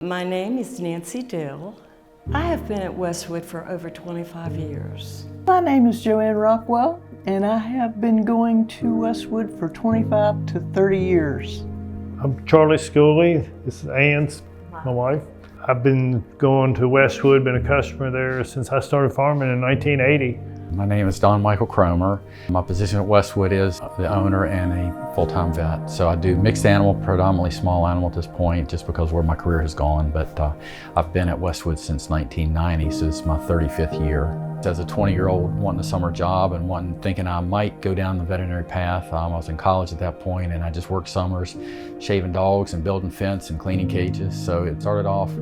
My name is Nancy Dill. I have been at Westwood for over 25 years. My name is Joanne Rockwell, and I have been going to Westwood for 25 to 30 years. I'm Charlie Schooley. This is Ann's, my wife. I've been going to Westwood, been a customer there since I started farming in 1980. My name is Don Michael Cromer. My position at Westwood is the owner and a full-time vet. So I do mixed animal, predominantly small animal at this point, just because where my career has gone. But I've been at Westwood since 1990, so it's my 35th year. As a 20-year-old wanting a summer job and thinking I might go down the veterinary path, I was in college at that point, and I just worked summers shaving dogs and building fence and cleaning cages. So it started off,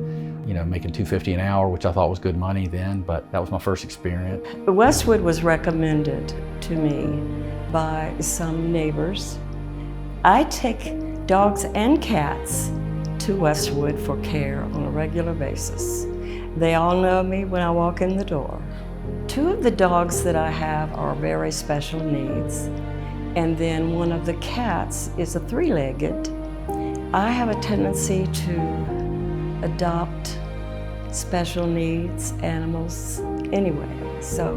making $2.50 an hour, which I thought was good money then, but that was my first experience. Westwood was recommended to me by some neighbors. I take dogs and cats to Westwood for care on a regular basis. They all know me when I walk in the door. Two of the dogs that I have are very special needs, and then one of the cats is a three-legged. I have a tendency to adopt special needs animals anyway, so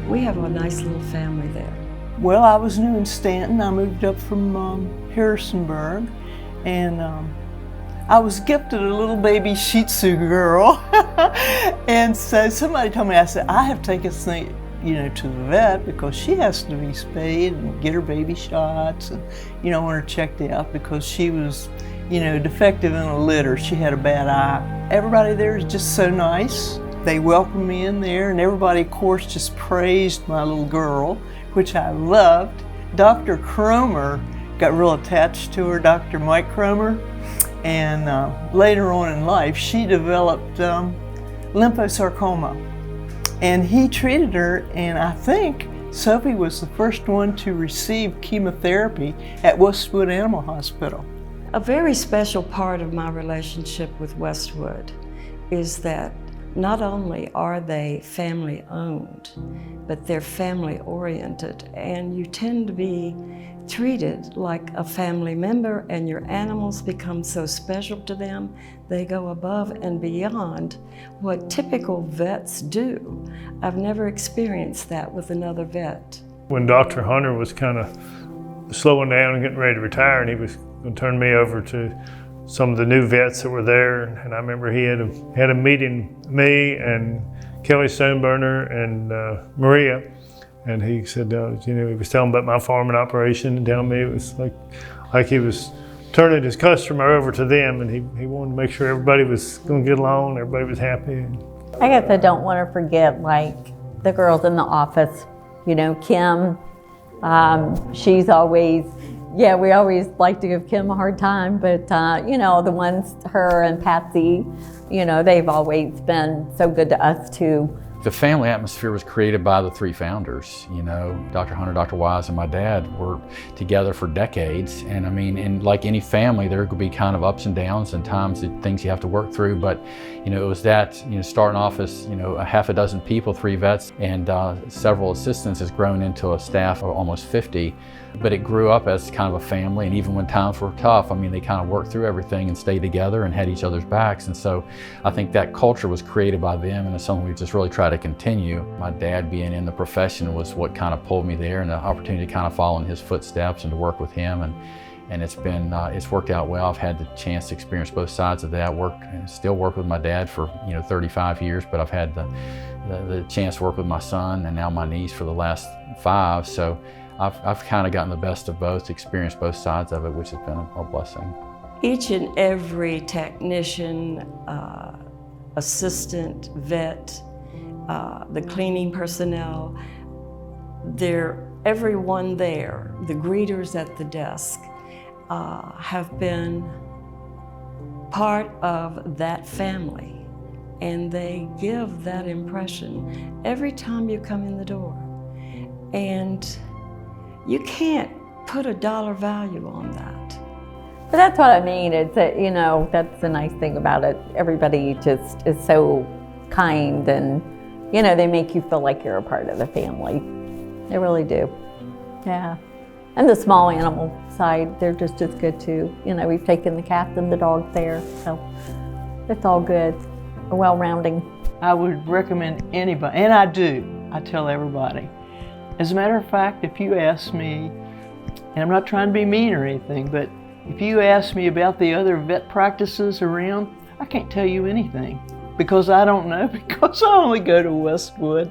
we have a nice little family there. Well, I was new in Staunton. I moved up from Harrisonburg, and I was gifted a little baby Shih Tzu girl. And so somebody told me, I said, I have to take this thing, to the vet because she has to be spayed and get her baby shots and, want her checked out because she was, defective in a litter. She had a bad eye. Everybody there is just so nice. They welcomed me in there, and everybody, of course, just praised my little girl, which I loved. Dr. Cromer got real attached to her, Dr. Mike Cromer. And later on in life, she developed lymphosarcoma. And he treated her, and I think Sophie was the first one to receive chemotherapy at Westwood Animal Hospital. A very special part of my relationship with Westwood is that not only are they family owned, but they're family oriented, and you tend to be treated like a family member, and your animals become so special to them. They go above and beyond what typical vets do. I've never experienced that with another vet. When Dr. Hunter was kind of slowing down and getting ready to retire, and he was going to turn me over to some of the new vets that were there, and I remember he had a meeting, me and Kelly Stoneburner and Maria, and he said, he was telling about my farming operation and telling me it was like he was turning his customer over to them, and he wanted to make sure everybody was going to get along, everybody was happy. I guess I don't want to forget the girls in the office, Kim, she's always, we always like to give Kim a hard time, but the ones, her and Patsy, they've always been so good to us too. The family atmosphere was created by the three founders. Dr. Hunter, Dr. Wise, and my dad were together for decades. And in like any family, there could be kind of ups and downs and times things you have to work through. But, it was that, starting off as, a half a dozen people, 3 vets, and several assistants has grown into a staff of almost 50. But it grew up as kind of a family, and even when times were tough, they kind of worked through everything and stayed together and had each other's backs. And so I think that culture was created by them, and it's something we just really try to continue. My dad being in the profession was what kind of pulled me there, and the opportunity to kind of follow in his footsteps and to work with him. And it's been, it's worked out well. I've had the chance to experience both sides of that. Still work with my dad for 35 years, but I've had the chance to work with my son and now my niece for the last 5. So I've kind of gotten the best of both, experienced both sides of it, which has been a blessing. Each and every technician, assistant, vet, the cleaning personnel, everyone there, the greeters at the desk, have been part of that family, and they give that impression every time you come in the door. And you can't put a dollar value on that. But that's what I mean. It's that's the nice thing about it. Everybody just is so kind, and they make you feel like you're a part of the family. They really do. Yeah. And the small animal side, they're just as good too. We've taken the cats and the dogs there, so It's all good, well-rounding. I would recommend anybody, and I do. I tell everybody. As a matter of fact, if you ask me, and I'm not trying to be mean or anything, but if you ask me about the other vet practices around, I can't tell you anything because I don't know, because I only go to Westwood.